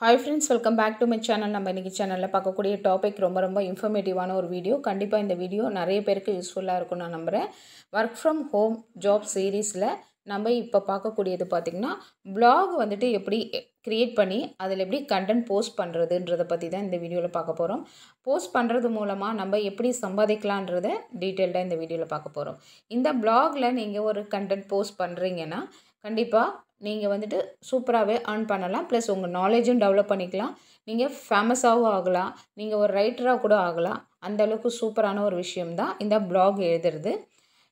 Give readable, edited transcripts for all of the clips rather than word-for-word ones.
Hi friends, welcome back to my channel. நம்ம இன்னைக்கு சேனல்ல பார்க்கக்கூடிய டாபிக் ரொம்ப இன்ஃபர்மேட்டிவான ஒரு வீடியோ. கண்டிப்பா இந்த வீடியோ நிறைய பேருக்கு யூஸ்ஃபுல்லா இருக்கும் நான் நம்புறேன். வர்க் ஃப்ரம் ஹோம் ஜாப் சீரிஸ்ல நம்ம இப்ப பார்க்கக்கூடியது பாத்தீங்கன்னா blog வந்துட்டு எப்படி கிரியேட் பண்ணி அதில எப்படி கண்டென்ட் போஸ்ட் பண்றதுன்றத பத்தி தான் இந்த வீடியோல பார்க்க போறோம். போஸ்ட் பண்றது மூலமா நம்ம எப்படி சம்பாதிக்கலாம்ன்றத டீடைலா இந்த வீடியோல பார்க்க போறோம். இந்த blogல நீங்க ஒரு கண்டென்ட் போஸ்ட் பண்றீங்கன்னா கண்டிப்பா நீங்க வந்துட்டு சூப்பராவே earn பண்ணலாம். ப்ளஸ் உங்க நாலேஜும் டெவலப் பண்ணிக்கலாம். நீங்க ஃபேமஸாவும் ஆகலாம். நீங்க ஒரு ரைட்டரா கூட ஆகலாம். அந்த அளவுக்கு சூப்பரான ஒரு விஷயம் தான் இந்த blog எழுதுறது.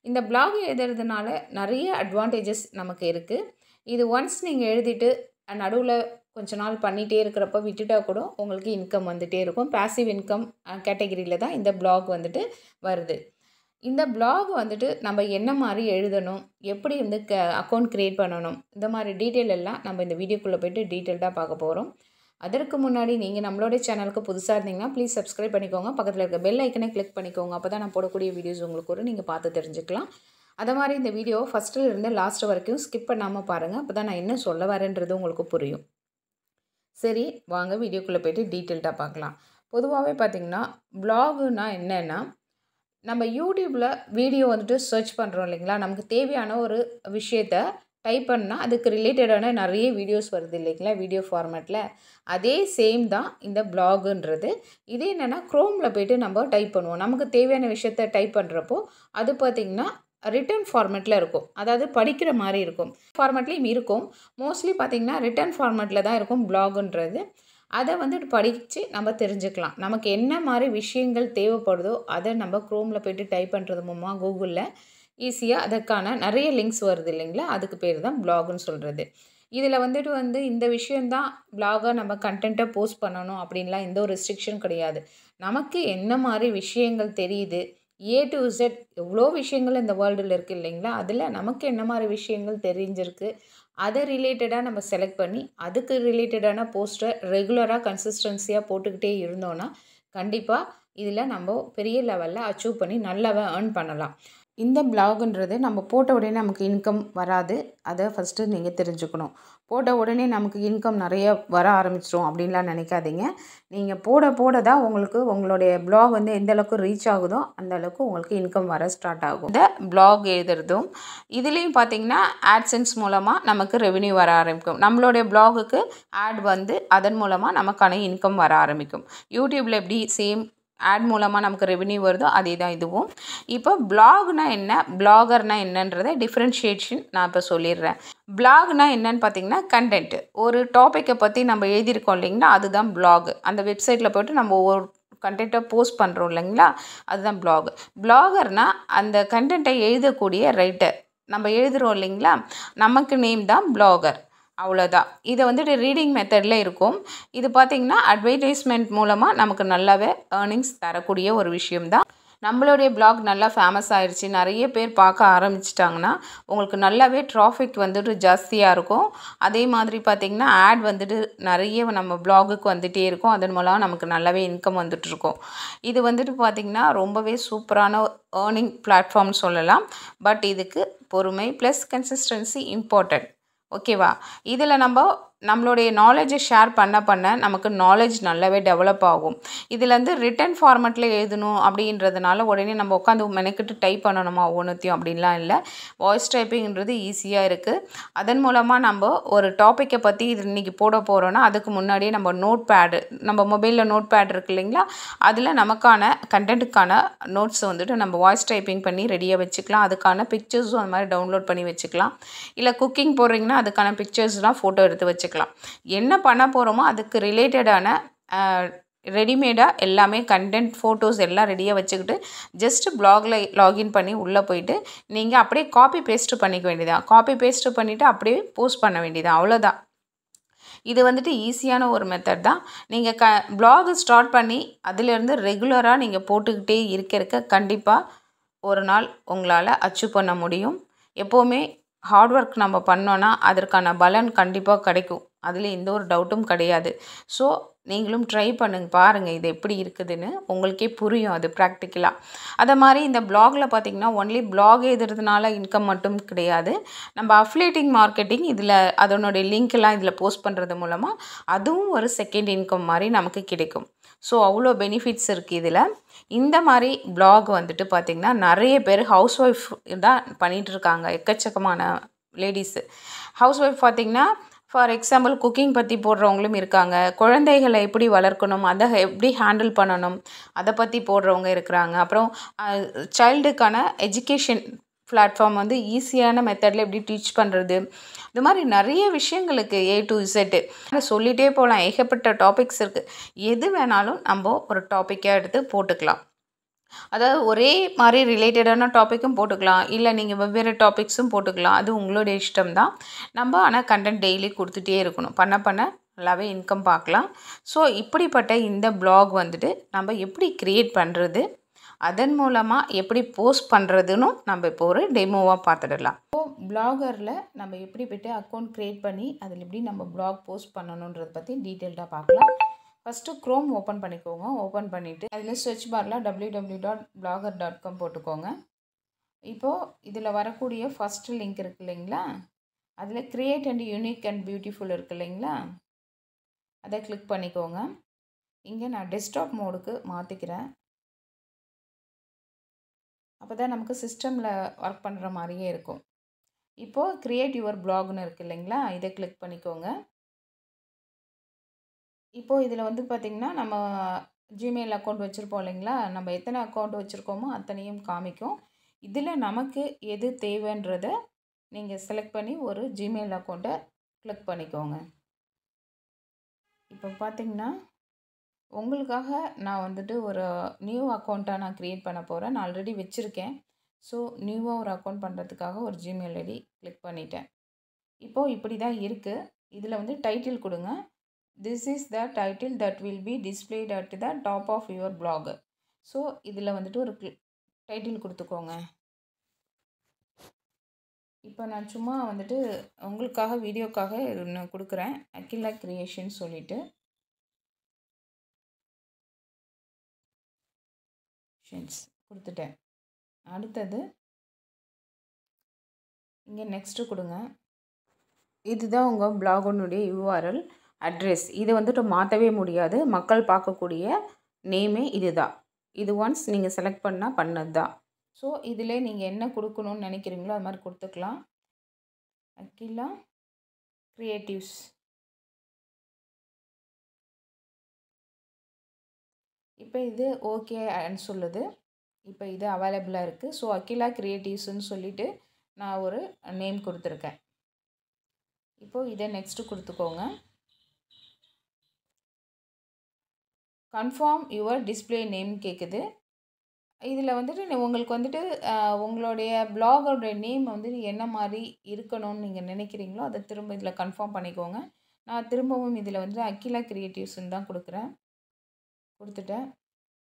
இந்த blog எழுதுறதுனால நிறைய அட்வான்டேஜஸ் நமக்கு இருக்கு. இது ஒன்ஸ் நீங்க எழுதிட்டு நடுவுல கொஞ்ச நாள் பண்ணிட்டே இருக்கிறப்ப விட்டுட்டா கூட உங்களுக்கு இன்கம் வந்துட்டே இருக்கும். பாசிவ் இன்கம் கேட்டகரியில தான் இந்த blog வந்துட்டு வருது. இந்த blog வந்துட்டு நம்ம என்ன மாதிரி எழுதணும், எப்படி வந்து அக்கவுண்ட் கிரியேட் பண்ணணும், இந்த மாதிரி டீட்டெயில் எல்லாம் நம்ம இந்த வீடியோக்குள்ளே போய்ட்டு டீட்டெயில்டாக பார்க்க போகிறோம். அதற்கு முன்னாடி நீங்கள் நம்மளோட சேனலுக்கு புதுசாக இருந்தீங்கன்னா ப்ளீஸ் சப்ஸ்கிரைப் பண்ணிக்கோங்க. பக்கத்தில் இருக்க பெல் ஐக்கனை கிளிக் பண்ணிக்கோங்க. அப்போ தான் நான் போடக்கூடிய வீடியோஸ் உங்களுக்கு ஒரு நீங்கள் பார்த்து தெரிஞ்சுக்கலாம். அதே மாதிரி இந்த வீடியோ ஃபஸ்ட்டில் இருந்து லாஸ்ட் வரைக்கும் ஸ்கிப் பண்ணாமல் பாருங்கள். அப்போ தான் நான் என்ன சொல்ல வரேன்றது உங்களுக்கு புரியும். சரி, வாங்க வீடியோக்குள்ளே போய்ட்டு டீட்டெயில்டாக பார்க்கலாம். பொதுவாகவே பார்த்திங்கன்னா blogனா என்னென்னா நம்ம யூடியூப்பில் வீடியோ வந்துட்டு சர்ச் பண்ணுறோம் இல்லைங்களா, நமக்கு தேவையான ஒரு விஷயத்த டைப் பண்ணால் அதுக்கு ரிலேட்டடான நிறைய வீடியோஸ் வருது இல்லைங்களா வீடியோ ஃபார்மேட்டில். அதே சேம் தான் இந்த blogன்றது. இது என்னென்னா க்ரோமில் போய்ட்டு நம்ம டைப் பண்ணுவோம். நமக்கு தேவையான விஷயத்த டைப் பண்ணுறப்போ அது பார்த்திங்கன்னா ரிட்டன் ஃபார்மேட்டில் இருக்கும். அதாவது படிக்கிற மாதிரி இருக்கும். ஃபார்மேட்லேயும் இருக்கும். மோஸ்ட்லி பார்த்திங்கன்னா ரிட்டன் ஃபார்மேட்டில் தான் இருக்கும் blogன்றது. அதை வந்துட்டு படித்து நம்ம தெரிஞ்சுக்கலாம். நமக்கு என்ன மாதிரி விஷயங்கள் தேவைப்படுதோ அதை நம்ம க்ரோமில் போய்ட்டு டைப் பண்ணுறது மூலமாக கூகுளில் ஈஸியாக அதற்கான நிறைய லிங்க்ஸ் வருது இல்லைங்களா, அதுக்கு பேர் தான் blogன்னு சொல்கிறது. இதில் வந்துட்டு இந்த விஷயந்தான் blogகாக நம்ம கண்டென்ட்டை போஸ்ட் பண்ணணும் அப்படின்லாம் எந்த ஒரு ரெஸ்ட்ரிக்ஷன் கிடையாது. நமக்கு என்ன மாதிரி விஷயங்கள் தெரியுது, A to Z எவ்வளோ விஷயங்கள் இந்த வேர்ல்டில் இருக்குது இல்லைங்களா, அதில் நமக்கு என்ன மாதிரி விஷயங்கள் தெரிஞ்சிருக்கு அதை ரிலேட்டடாக நம்ம செலக்ட் பண்ணி அதுக்கு ரிலேட்டடான போஸ்ட்டை ரெகுலராக கன்சிஸ்டன்சியாக போட்டுக்கிட்டே இருந்தோன்னா கண்டிப்பாக இதில் நம்ம பெரிய லெவலில் அச்சீவ் பண்ணி நல்லாவே earn பண்ணலாம். இந்த blogன்றது நம்ம போட்ட உடனே நமக்கு இன்கம் வராது. அதை ஃபஸ்ட்டு நீங்கள் தெரிஞ்சுக்கணும். போட்ட உடனே நமக்கு இன்கம் நிறைய வர ஆரம்பிச்சிடும் அப்படின்லாம் நினைக்காதீங்க. நீங்கள் போட தான் உங்களுக்கு உங்களுடைய blog எந்த அளவுக்கு ரீச் ஆகுதோ அந்த அளவுக்கு உங்களுக்கு இன்கம் வர ஸ்டார்ட் ஆகும். இந்த blog எழுதுறதும் இதுலேயும் பார்த்திங்கன்னா AdSense மூலமாக நமக்கு ரெவென்யூ வர ஆரம்பிக்கும். நம்மளுடைய blogக்கு ஆட் அதன் மூலமாக நமக்கான இன்கம் வர ஆரம்பிக்கும். யூடியூப்பில் எப்படி சேம் ஆட் மூலமாக நமக்கு ரெவென்யூ வருதோ அதே தான் இதுவும். இப்போ blogனா என்ன, bloggerனா என்னன்றதை டிஃப்ரென்ஷியேஷன் நான் இப்போ சொல்லிடுறேன். blogனா என்னன்னு பார்த்தீங்கன்னா கண்டென்ட். ஒரு டாப்பிக்கை பற்றி நம்ம எழுதியிருக்கோம் இல்லைங்களா, அதுதான் blog. அந்த வெப்சைட்டில் போய்ட்டு நம்ம ஒவ்வொரு கண்டென்ட்டை போஸ்ட் பண்ணுறோம் இல்லைங்களா, அதுதான் blog. bloggerனா அந்த கண்டென்ட்டை எழுதக்கூடிய ரைட்டர். நம்ம எழுதுகிறோம் இல்லைங்களா, நமக்கு நேம் தான் blogger. அவ்வளோதான். இதை வந்துட்டு ரீடிங் மெத்தடில் இருக்கும். இது பார்த்திங்கன்னா அட்வர்டைஸ்மெண்ட் மூலமாக நமக்கு நல்லாவே ஏர்னிங்ஸ் தரக்கூடிய ஒரு விஷயம்தான். நம்மளுடைய blog நல்லா ஃபேமஸ் ஆகிடுச்சு, நிறைய பேர் பார்க்க ஆரம்பிச்சிட்டாங்கன்னா உங்களுக்கு நல்லாவே ட்ராஃபிக் வந்துட்டு ஜாஸ்தியாக இருக்கும். அதே மாதிரி பார்த்திங்கன்னா ஆட் நிறைய நம்ம blogக்கு வந்துகிட்டே இருக்கும். அதன் மூலம் நமக்கு நல்லாவே இன்கம் வந்துட்டுருக்கும். இது பார்த்திங்கன்னா ரொம்பவே சூப்பரான ஏர்னிங் பிளாட்ஃபார்ம்னு சொல்லலாம். பட் இதுக்கு பொறுமை ப்ளஸ் கன்சிஸ்டன்சி இம்பார்ட்டன்ட். ஓகேவா. இதில் நம்மளுடைய நாலேஜை ஷேர் பண்ண நமக்கு நாலேஜ் நல்லாவே டெவலப் ஆகும். இதில் ரிட்டன் ஃபார்மேட்டில் எழுதணும் அப்படின்றதுனால உடனே நம்ம உட்காந்து மெனக்கிட்டு டைப் பண்ணணுமா ஒவ்வொன்றுத்தையும் அப்படின்லாம் இல்லை. வாய்ஸ் டைப்பிங்கிறது ஈஸியாக இருக்குது. அதன் மூலமாக நம்ம ஒரு டாப்பிக்கை பற்றி இது இன்றைக்கி போட போகிறோன்னா அதுக்கு முன்னாடியே நம்ம நோட் பேடு, நம்ம மொபைலில் நோட் பேட் இருக்குது இல்லைங்களா, அதில் நமக்கான கண்டென்ட்டுக்கான நோட்ஸ் நம்ம வாய்ஸ் டைப்பிங் பண்ணி ரெடியாக வச்சுக்கலாம். அதுக்கான பிக்சர்ஸும் அது மாதிரி டவுன்லோட் பண்ணி வச்சுக்கலாம். இல்லை குக்கிங் போடுறீங்கன்னா அதுக்கான பிக்சர்ஸ்லாம் ஃபோட்டோ எடுத்து வச்சுக்கலாம். என்ன பண்ண போகிறோமோ அதுக்கு ரிலேட்டடான ரெடிமேடாக எல்லாமே கண்டென்ட் ஃபோட்டோஸ் எல்லாம் ரெடியாக வச்சுக்கிட்டு ஜஸ்ட் blogல லாகின் பண்ணி உள்ளே போயிட்டு நீங்கள் அப்படியே காப்பி பேஸ்ட்டு பண்ணிக்க வேண்டியதான். காப்பி பேஸ்ட்டு பண்ணிவிட்டு அப்படியே போஸ்ட் பண்ண வேண்டியதான். அவ்வளோதான். இது ஈஸியான ஒரு மெத்தட் தான். நீங்கள் blog ஸ்டார்ட் பண்ணி அதிலேருந்து ரெகுலராக நீங்கள் போட்டுக்கிட்டே இருக்க கண்டிப்பாக ஒரு நாள் உங்களால் அச்சீவ் பண்ண முடியும். எப்போவுமே ஹார்ட் ஒர்க் நம்ம பண்ணோன்னா அதற்கான பலன் கண்டிப்பாக கிடைக்கும். அதில் எந்த ஒரு டவுட்டும் கிடையாது. ஸோ நீங்களும் ட்ரை பண்ணுங்க, பாருங்கள் இது எப்படி இருக்குதுன்னு உங்களுக்கே புரியும் அது ப்ராக்டிக்கலாக. அதை மாதிரி இந்த ப்ளாகில் பார்த்திங்கன்னா ஒன்லி ப்ளாக் எழுதுறதுனால இன்கம் மட்டும் கிடையாது. நம்ம அஃபிலியேட்டிங் மார்க்கெட்டிங் இதில் அதனுடைய லிங்க்லாம் இதில் போஸ்ட் பண்ணுறது மூலமாக அதுவும் ஒரு செகண்ட் இன்கம் மாதிரி நமக்கு கிடைக்கும். ஸோ அவ்வளோ பெனிஃபிட்ஸ் இருக்குது இதில். இந்த மாதிரி ப்ளாக் வந்துட்டு பார்த்திங்கன்னா நிறைய பேர் ஹவுஸ் ஒய்ஃப் தான் பண்ணிகிட்ருக்காங்க. எக்கச்சக்கமான லேடிஸு ஹவுஸ் ஒய்ஃப் பார்த்திங்கன்னா ஃபார் எக்ஸாம்பிள் குக்கிங் பற்றி போடுறவங்களும் இருக்காங்க. குழந்தைகளை எப்படி வளர்க்கணும், அதை எப்படி ஹேண்டில் பண்ணணும், அதை பற்றி போடுறவங்க இருக்கிறாங்க. அப்புறம் சைல்டுக்கான எஜுகேஷன் பிளாட்ஃபார்ம் வந்து ஈஸியான மெத்தடில் எப்படி டீச் பண்ணுறது, இது மாதிரி நிறைய விஷயங்களுக்கு A to Z சொல்லிகிட்டே போகலாம். ஏகப்பட்ட டாபிக்ஸ் இருக்குது. எது வேணாலும் நம்ம ஒரு டாப்பிக்காக எடுத்து போட்டுக்கலாம். அதாவது ஒரே மாதிரி ரிலேட்டடான டாப்பிக்கும் போட்டுக்கலாம், இல்லை நீங்கள் வெவ்வேறு டாபிக்ஸும் போட்டுக்கலாம். அது உங்களுடைய இஷ்டம் தான். நம்ம ஆனால் கண்டென்ட் டெய்லி கொடுத்துட்டே இருக்கணும். பண்ண நல்லாவே இன்கம் பார்க்கலாம். ஸோ இப்படிப்பட்ட இந்த ப்ளாக் வந்துட்டு நம்ம எப்படி க்ரியேட் பண்ணுறது, அதன் மூலமாக எப்படி போஸ்ட் பண்ணுறதுன்னு நம்ம இப்போ ஒரு டெமோவாக பார்த்துடலாம். இப்போது ப்ளாகரில் நம்ம எப்படி போய்ட்டு அக்கௌண்ட் க்ரியேட் பண்ணி அதில் எப்படி நம்ம ப்ளாக் போஸ்ட் பண்ணணுன்றதை பற்றி டீட்டெயில்டாக பார்க்கலாம். ஃபஸ்ட்டு க்ரோம் ஓப்பன் பண்ணிக்கோங்க. ஓப்பன் பண்ணிவிட்டு அதில் சர்ச் பாரில் www.blogger.com போட்டுக்கோங்க. இப்போது இதில் வரக்கூடிய ஃபஸ்ட்டு லிங்க் இருக்குது இல்லைங்களா, அதில் create and unique and beautiful இருக்குது இல்லைங்களா, அதை கிளிக் பண்ணிக்கோங்க. இங்கே நான் டெஸ்க்டாப் மோடுக்கு மாற்றிக்கிறேன். அப்போ தான் நமக்கு சிஸ்டமில் ஒர்க் பண்ணுற மாதிரியே இருக்கும். இப்போது க்ரியேட் யுவர் ப்ளாக்னு இருக்குது இல்லைங்களா, இதை கிளிக் பண்ணிக்கோங்க. இப்போது இதில் வந்து பார்த்திங்கன்னா நம்ம ஜிமெயில் அக்கௌண்ட் வச்சுருப்போம் இல்லைங்களா, நம்ம எத்தனை அக்கௌண்ட் வச்சுருக்கோமோ அத்தனையும் காமிக்கும். இதில் நமக்கு எது தேவைன்றதை நீங்கள் செலக்ட் பண்ணி ஒரு ஜிமெயில் அக்கௌண்ட்டை கிளிக் பண்ணிக்கோங்க. இப்போ பார்த்திங்கன்னா உங்களுக்காக நான் வந்துட்டு ஒரு நியூ அக்கௌண்ட்டாக நான் க்ரியேட் பண்ண போகிறேன். நான் ஆல்ரெடி வச்சுருக்கேன். ஸோ நியூவாக ஒரு அக்கௌண்ட் பண்ணுறதுக்காக ஒரு ஜிமெயில் ஐடி கிளிக் பண்ணிட்டேன். இப்போது இப்படி தான் இருக்குது. இதில் வந்து டைட்டில் கொடுங்க. This is the title that will be displayed at the top of your blog. So இதில் வந்துட்டு ஒரு டைட்டில் கொடுத்துக்கோங்க. இப்போ நான் சும்மா வந்துட்டு உங்களுக்காக வீடியோக்காக நான் கொடுக்குறேன். அகிலா கிரியேஷன் சொல்லிவிட்டு கொடுத்துட்டேன். அடுத்தது இங்கே நெக்ஸ்ட்டு கொடுங்க. இதுதான் உங்கள் பிளாகோனுடைய URL அட்ரெஸ். இது வந்துட்டு மாற்றவே முடியாது. மக்கள் பார்க்கக்கூடிய நேமே இது தான். இது ஒன்ஸ் நீங்கள் செலக்ட் பண்ணது தான். ஸோ இதில் நீங்கள் என்ன கொடுக்கணும்னு நினைக்கிறீங்களோ அது மாதிரி கொடுத்துக்கலாம். அகிலா கிரியேட்டிவ்ஸ். இப்போ இது ஓகேன்னு சொல்லுது. இப்போ இது அவைலபிளாக இருக்குது. ஸோ அகிலா கிரியேட்டிவ்ஸ்ன்னு சொல்லிவிட்டு நான் ஒரு நேம் கொடுத்துருக்கேன். இப்போது இதை நெக்ஸ்ட்டு கொடுத்துக்கோங்க. கன்ஃபார்ம் யுவர் டிஸ்பிளே நேம் கேட்குது. இதில் வந்துட்டு உங்களுக்கு வந்துட்டு உங்களுடைய பிளாகோடைய நேம் வந்து என்ன மாதிரி இருக்கணும்னு நீங்கள் நினைக்கிறீங்களோ அதை திரும்ப இதில் கன்ஃபார்ம் பண்ணிக்கோங்க. நான் திரும்பவும் இதில் வந்து அகிலா கிரியேட்டிவ்ஸ்ன்னு தான் கொடுத்துட்டேன்.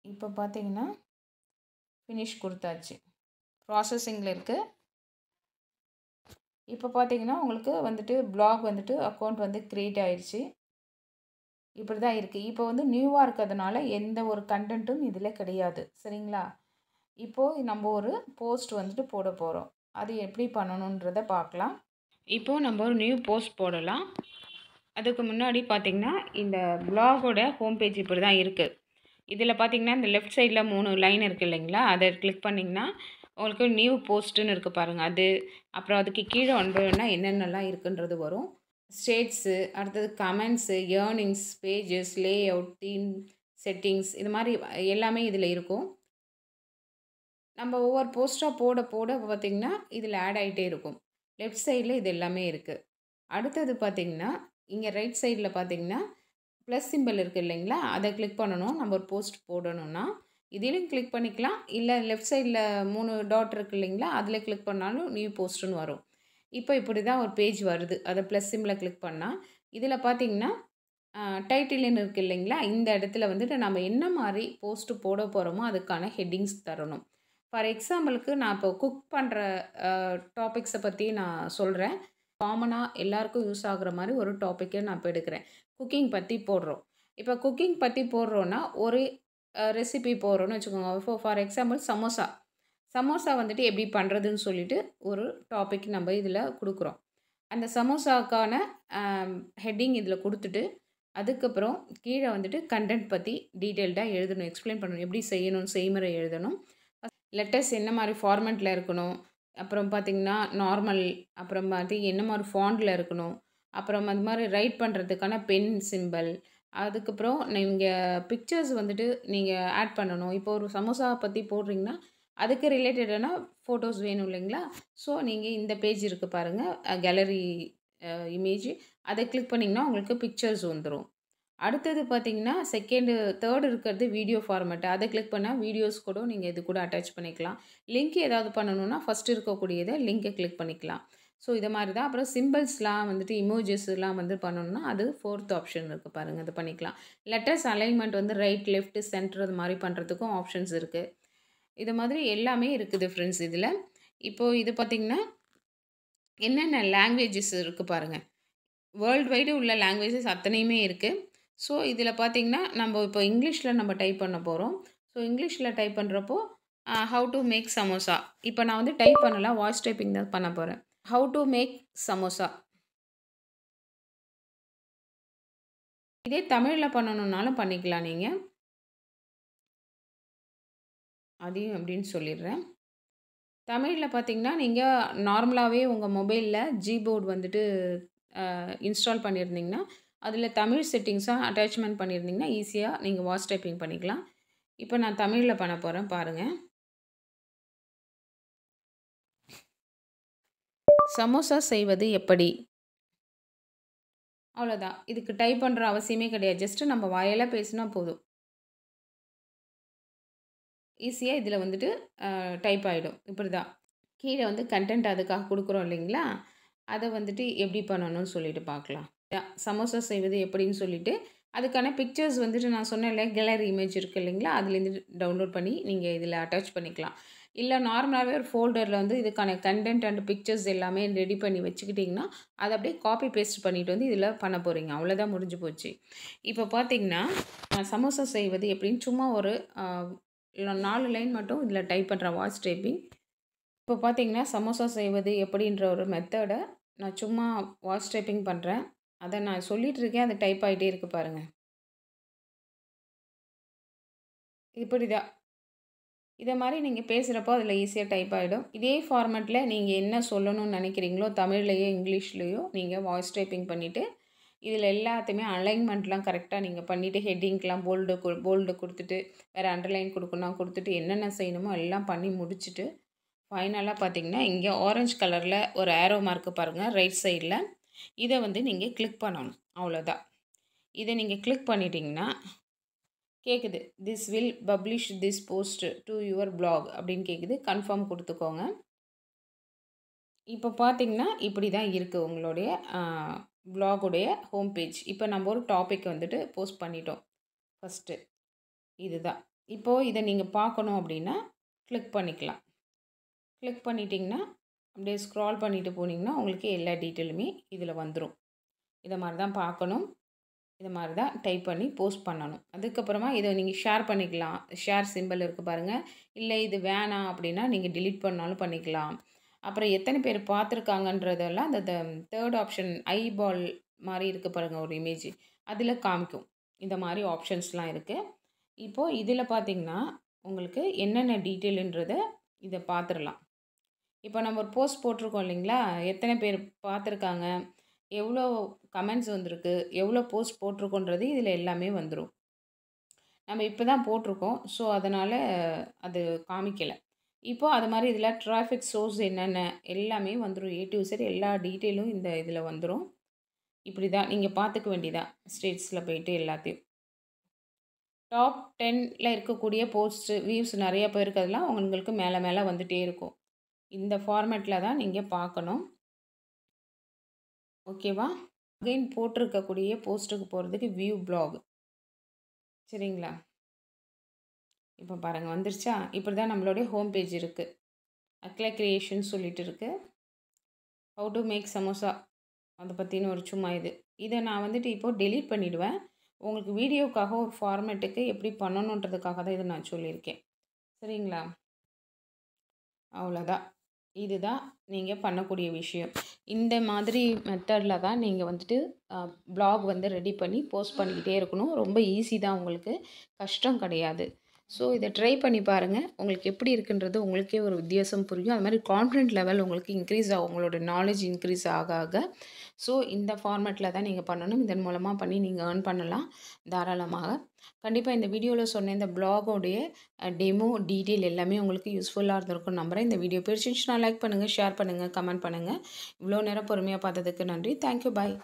இப்போ பார்த்தீங்கன்னா ஃபினிஷ் கொடுத்தாச்சு. ப்ராசஸிங்கில் இருக்குது. இப்போ பார்த்தீங்கன்னா உங்களுக்கு வந்துட்டு பிளாக் வந்துட்டு அக்கௌண்ட் வந்து க்ரியேட் ஆயிடுச்சு. இப்படி தான் இருக்குது. இப்போ வந்து நியூவாக இருக்கிறதுனால எந்த ஒரு கண்டென்ட்டும் இதில் கிடையாது. சரிங்களா? இப்போது நம்ம ஒரு போஸ்ட் வந்துட்டு போட போகிறோம். அது எப்படி பண்ணணுன்றதை பார்க்கலாம். இப்போது நம்ம ஒரு நியூ போஸ்ட் போடலாம். அதுக்கு முன்னாடி பார்த்திங்கன்னா இந்த பிளாகோட ஹோம் பேஜ் இப்படி தான் இருக்குது. இதில் பார்த்திங்கன்னா இந்த லெஃப்ட் சைடில் 3 லைன் இருக்குது இல்லைங்களா, அதை கிளிக் பண்ணிங்கன்னா உங்களுக்கு நியூ போஸ்ட்டுன்னு இருக்குது பாருங்கள். அது அப்புறம் அதுக்கு கீழே ஒன்பதுன்னா என்னென்னலாம் இருக்குன்றது வரும். ஸ்டேட்ஸு, அடுத்தது comments, earnings, pages, lay out, theme, settings, இது மாதிரி எல்லாமே இதில் இருக்கும். நம்ம ஒவ்வொரு போஸ்ட்டாக போட பார்த்திங்கன்னா இதில் ஆட் ஆகிட்டே இருக்கும். லெஃப்ட் சைடில் இது எல்லாமே இருக்குது. அடுத்தது பார்த்திங்கன்னா இங்கே ரைட் சைடில் பார்த்திங்கன்னா ப்ளஸ் சிம்பிள் இருக்குது இல்லைங்களா, அதை கிளிக் பண்ணணும். நம்ம ஒரு போஸ்ட் போடணும்னா இதிலையும் கிளிக் பண்ணிக்கலாம். இல்லை லெஃப்ட் சைடில் 3 டாட் இருக்குது இல்லைங்களா, அதில் கிளிக் பண்ணாலும் நியூ போஸ்ட்டுன்னு வரும். இப்போ இப்படி தான் ஒரு பேஜ் வருது. அதை ப்ளஸ் சிம்பிளை கிளிக் பண்ணால் இதில் பார்த்திங்கன்னா டைட்டில்னு இருக்குது இல்லைங்களா, இந்த இடத்துல வந்துட்டு நம்ம என்ன மாதிரி போஸ்ட்டு போட போகிறோமோ அதுக்கான ஹெட்டிங்ஸ் தரணும். ஃபார் எக்ஸாம்பிளுக்கு நான் இப்போ குக் பண்ணுற டாபிக்ஸை பற்றி நான் சொல்கிறேன். காமனாக எல்லாருக்கும் யூஸ் ஆகுற மாதிரி ஒரு டாப்பிக்கை நான் இப்போ எடுக்கிறேன். குக்கிங் பற்றி போடுறோம். இப்போ குக்கிங் பற்றி போடுறோன்னா ஒரு ரெசிபி போடுறோன்னு வச்சுக்கோங்க. For example samosa. சமோசா வந்துட்டு எப்படி பண்ணுறதுன்னு சொல்லிட்டு ஒரு டாபிக் நம்ம இதில் கொடுக்குறோம். அந்த சமோசாக்கான ஹெட்டிங் இதில் கொடுத்துட்டு அதுக்கப்புறம் கீழே வந்துட்டு கண்டென்ட் பற்றி டீட்டெயில்டாக எழுதணும், எக்ஸ்பிளைன் பண்ணணும், எப்படி செய்யணும், செய்முறை எழுதணும். லெட்டர்ஸ் என்ன மாதிரி ஃபார்மெட்டில் இருக்கணும், அப்புறம் பார்த்திங்கன்னா நார்மல், அப்புறம் என்ன மாதிரி ஃபாண்டில் இருக்கணும், அப்புறம் அது மாதிரி ரைட் பண்ணுறதுக்கான பென் சிம்பிள், அதுக்கப்புறம் நீங்கள் பிக்சர்ஸ் வந்துட்டு நீங்கள் ஆட் பண்ணணும். இப்போ ஒரு சமோசா பற்றி போடுறீங்கன்னா அதுக்கு ரிலேட்டடான ஃபோட்டோஸ் வேணும் இல்லைங்களா? ஸோ நீங்கள் இந்த பேஜ் இருக்குது பாருங்கள், கேலரி இமேஜ், அதை கிளிக் பண்ணிங்கன்னா உங்களுக்கு பிக்சர்ஸ் வந்துடும். அடுத்தது பார்த்தீங்கன்னா தேர்டு இருக்கிறது வீடியோ ஃபார்மேட். அதை கிளிக் பண்ணால் வீடியோஸ் கூட நீங்கள் இது கூட அட்டாச் பண்ணிக்கலாம். லிங்க் ஏதாவது பண்ணணுன்னா ஃபஸ்ட்டு இருக்கக்கூடியதை லிங்கை கிளிக் பண்ணிக்கலாம். ஸோ இதை மாதிரி தான். அப்புறம் சிம்பிள்ஸ்லாம் வந்துட்டு இமோஜஸ்லாம் வந்து பண்ணணுன்னா அது 4th ஆப்ஷன் இருக்குது பாருங்கள், அது பண்ணிக்கலாம். லெட்டர்ஸ் அலைன்மெண்ட் வந்து ரைட், லெஃப்ட், சென்டர் அது மாதிரி பண்ணுறதுக்கும் ஆப்ஷன்ஸ் இருக்குது. இது மாதிரி எல்லாமே இருக்குது ஃப்ரெண்ட்ஸ் இதில். இப்போது இது பார்த்திங்கன்னா என்னென்ன லாங்குவேஜஸ் இருக்குது பாருங்கள். வேர்ல்டு வைடு உள்ள லாங்குவேஜஸ் அத்தனையுமே இருக்குது. ஸோ இதில் பார்த்திங்கன்னா நம்ம இப்போ இங்கிலீஷில் நம்ம டைப் பண்ண போகிறோம். ஸோ இங்கிலீஷில் டைப் பண்ணுறப்போ ஹவு டு மேக் சமோசா. இப்போ நான் வந்து டைப் பண்ணலாம், வாய்ஸ் டைப்பிங் தான் பண்ண போகிறேன். How to make samosa. இதே தமிழில் பண்ணணுன்னாலும் பண்ணிக்கலாம் நீங்கள். அதையும் அப்படின்னு சொல்லிடுறேன். தமிழில் பார்த்திங்கன்னா நீங்கள் நார்மலாகவே உங்கள் மொபைலில் ஜிபோர்டு வந்துட்டு இன்ஸ்டால் பண்ணியிருந்தீங்கன்னா அதில் தமிழ் செட்டிங்ஸாக அட்டாச்மெண்ட் பண்ணியிருந்தீங்கன்னா ஈஸியாக நீங்கள் வாய்ஸ் டைப்பிங் பண்ணிக்கலாம். இப்போ நான் தமிழில் பண்ண போகிறேன் பாருங்கள். சமோசா செய்வது எப்படி? அவ்வளோதான். இதுக்கு டைப் பண்ணுற அவசியமே கிடையாது. ஜஸ்ட்டு நம்ம வாயால் பேசினா போதும். ஈஸியாக இதில் வந்துட்டு டைப் ஆகிடும். இப்படி தான். கீழே வந்து கண்டென்ட் அதுக்காக கொடுக்குறோம் இல்லைங்களா? அதை வந்துட்டு எப்படி பண்ணணும்னு சொல்லிட்டு பார்க்கலாம். சமோசா செய்வது எப்படின்னு சொல்லிட்டு அதுக்கான பிக்சர்ஸ் வந்துட்டு நான் சொன்னேன்ல, கேலரி இமேஜ் இருக்குது இல்லைங்களா? அதுலேருந்து டவுன்லோட் பண்ணி நீங்கள் இதில் அட்டாச் பண்ணிக்கலாம். இல்லை நார்மலாகவே ஒரு ஃபோல்டரில் வந்து இதுக்கான கண்டென்ட் அண்ட் பிக்சர்ஸ் எல்லாமே ரெடி பண்ணி வச்சுக்கிட்டிங்கன்னா அதை அப்படியே காப்பி பேஸ்ட் பண்ணிவிட்டு வந்து இதில் பண்ண போகிறீங்க. அவ்வளோதான், முடிஞ்சு போச்சு. இப்போ பார்த்தீங்கன்னா சமோசா செய்வது எப்படின்னு சும்மா ஒரு 4 லைன் மட்டும் இதில் டைப் பண்ணுறேன், வாய்ஸ் டைப்பிங். இப்போ பார்த்தீங்கன்னா சமோசா செய்வது எப்படின்ற ஒரு மெத்தடை நான் சும்மா வாய்ஸ் டைப்பிங் பண்ணுறேன். அதை நான் சொல்லிகிட்டு இருக்கேன், அது டைப் ஆகிட்டே இருக்குது பாருங்கள். இப்படி தான். இதை மாதிரி நீங்கள் பேசுகிறப்போ அதில் ஈஸியாக டைப் ஆகிடும். இதே ஃபார்மேட்டில் நீங்கள் என்ன சொல்லணும்னு நினைக்கிறீங்களோ தமிழ்லையோ இங்கிலீஷ்லேயோ நீங்கள் வாய்ஸ் டைப்பிங் பண்ணிவிட்டு இதில் எல்லாத்தையுமே அலைன்மெண்ட்லாம் கரெக்டாக நீங்கள் பண்ணிவிட்டு ஹெட்டிங்க்கெலாம் போல்டு கொடுத்துட்டு வேறு அண்டர்லைன் கொடுக்கணும் கொடுத்துட்டு என்னென்ன செய்யணுமோ எல்லாம் பண்ணி முடிச்சுட்டு ஃபைனலாக பார்த்தீங்கன்னா இங்கே ஆரஞ்சு கலரில் ஒரு ஏரோ மார்க்கு பாருங்கள் ரைட் சைடில். இதை வந்து நீங்கள் கிளிக் பண்ணணும். அவ்வளோதான். இதை நீங்கள் கிளிக் பண்ணிட்டீங்கன்னா கேட்குது, this will publish this post to your blog அப்படின்னு கேட்குது. கன்ஃபார்ம் கொடுத்துக்கோங்க. இப்போ பார்த்தீங்கன்னா இப்படி தான் இருக்குது உங்களுடைய பிளாகுடைய ஹோம் பேஜ். இப்போ நம்ம ஒரு டாபிக் வந்துட்டு போஸ்ட் பண்ணிட்டோம். ஃபஸ்ட்டு இதுதான். இப்போது இதை நீங்கள் பார்க்கணும் அப்படின்னா கிளிக் பண்ணிக்கலாம். கிளிக் பண்ணிட்டிங்கன்னா அப்படியே ஸ்க்ரால் பண்ணிவிட்டு போனீங்கன்னா உங்களுக்கு எல்லா டீட்டெயிலுமே இதில் வந்துடும். இதை மாதிரி தான் பார்க்கணும், இதை மாதிரி தான் டைப் பண்ணி போஸ்ட் பண்ணணும். அதுக்கப்புறமா இதை நீங்கள் ஷேர் பண்ணிக்கலாம். ஷேர் சிம்பிள் இருக்குது பாருங்கள். இல்லை இது வேணாம் அப்படின்னா நீங்கள் டிலீட் பண்ணாலும் பண்ணிக்கலாம். அப்புறம் எத்தனை பேர் பார்த்துருக்காங்கன்றதெல்லாம் அந்த தேர்ட் ஆப்ஷன் ஐபால் மாதிரி இருக்குது பாருங்கள் ஒரு இமேஜ், அதில் காமிக்கும். இந்த மாதிரி ஆப்ஷன்ஸ்லாம் இருக்குது. இப்போது இதில் பார்த்திங்கன்னா உங்களுக்கு என்னென்ன டீட்டெயிலுன்றதை இதை பார்த்துடலாம். இப்போ நம்ம ஒரு போஸ்ட் போட்டிருக்கோம் இல்லைங்களா? எத்தனை பேர் பார்த்துருக்காங்க, எவ்வளோ கமெண்ட்ஸ் வந்திருக்கு, எவ்வளோ போஸ்ட் போட்டிருக்கோன்றது இதில் எல்லாமே வந்துடும். நம்ம இப்போ தான் போட்டிருக்கோம், ஸோ அதனால் அது காமிக்கலை. இப்போது அது மாதிரி இதில் டிராஃபிக் சோர்ஸ் என்னென்ன எல்லாமே வந்துடும். A to Z எல்லா டீட்டெயிலும் இந்த இதில் வந்துடும். இப்படி தான் நீங்கள் பார்த்துக்க வேண்டியதான். ஸ்டேட்ஸில் போயிட்டு எல்லாத்தையும் டாப் 10ல் இருக்கக்கூடிய போஸ்ட்டு வியூஸ் நிறைய போயிருக்கிறதுலாம் உங்களுக்கு மேலே மேலே வந்துகிட்டே இருக்கும். இந்த ஃபார்மேட்டில் தான் நீங்கள் பார்க்கணும். ஓகேவா? அகைன் போட்டிருக்கக்கூடிய போஸ்ட்டுக்கு போகிறதுக்கு வியூ பிளாக். சரிங்களா? இப்போ பாருங்கள் வந்துருச்சா? இப்படி தான் நம்மளுடைய ஹோம் பேஜ் இருக்குது. அக்லா கிரியேஷன் சொல்லிட்டு இருக்குது. ஹவு டு மேக் சமோசா அதை பற்றின ஒரு சும்மா இதை நான் வந்துட்டு இப்போது டெலீட் பண்ணிவிடுவேன். உங்களுக்கு வீடியோக்காக ஒரு ஃபார்மேட்டுக்கு எப்படி பண்ணணுன்றதுக்காக தான் இதை நான் சொல்லியிருக்கேன். சரிங்களா? அவ்வளோதான். இதுதான் நீங்கள் பண்ணக்கூடிய விஷயம். இந்த மாதிரி மெத்தடில் தான் நீங்கள் வந்துட்டு ப்ளாக் வந்து ரெடி பண்ணி போஸ்ட் பண்ணிக்கிட்டே இருக்கணும். ரொம்ப ஈஸி தான், உங்களுக்கு கஷ்டம் கிடையாது. ஸோ இதை ட்ரை பண்ணி பாருங்கள். உங்களுக்கு எப்படி இருக்குன்றது உங்களுக்கே ஒரு வித்தியாசம் புரியும். அது மாதிரி கான்ஃபிடென்ட் லெவல் உங்களுக்கு இன்க்ரீஸ் ஆகும், உங்களோட நாலேஜ் இன்க்ரீஸ் ஆக ஆக. ஸோ இந்த ஃபார்மேட்டில் தான் நீங்கள் பண்ணணும். இதன் மூலமாக பண்ணி நீங்கள் ஏர்ன் பண்ணலாம் தாராளமாக. கண்டிப்பாக இந்த வீடியோவில் சொன்ன இந்த ப்ளாகோடைய டெமோ டீட்டெயில் எல்லாமே உங்களுக்கு யூஸ்ஃபுல்லாக இருந்திருக்கும்னு நம்புகிறேன். இந்த வீடியோ பிடிச்சிருந்துச்சுன்னா லைக் பண்ணுங்கள், ஷேர் பண்ணுங்கள், கமெண்ட் பண்ணுங்கள். இவ்வளோ நேரம் பொறுமையாக பார்த்ததுக்கு நன்றி. தேங்க்யூ, பாய்.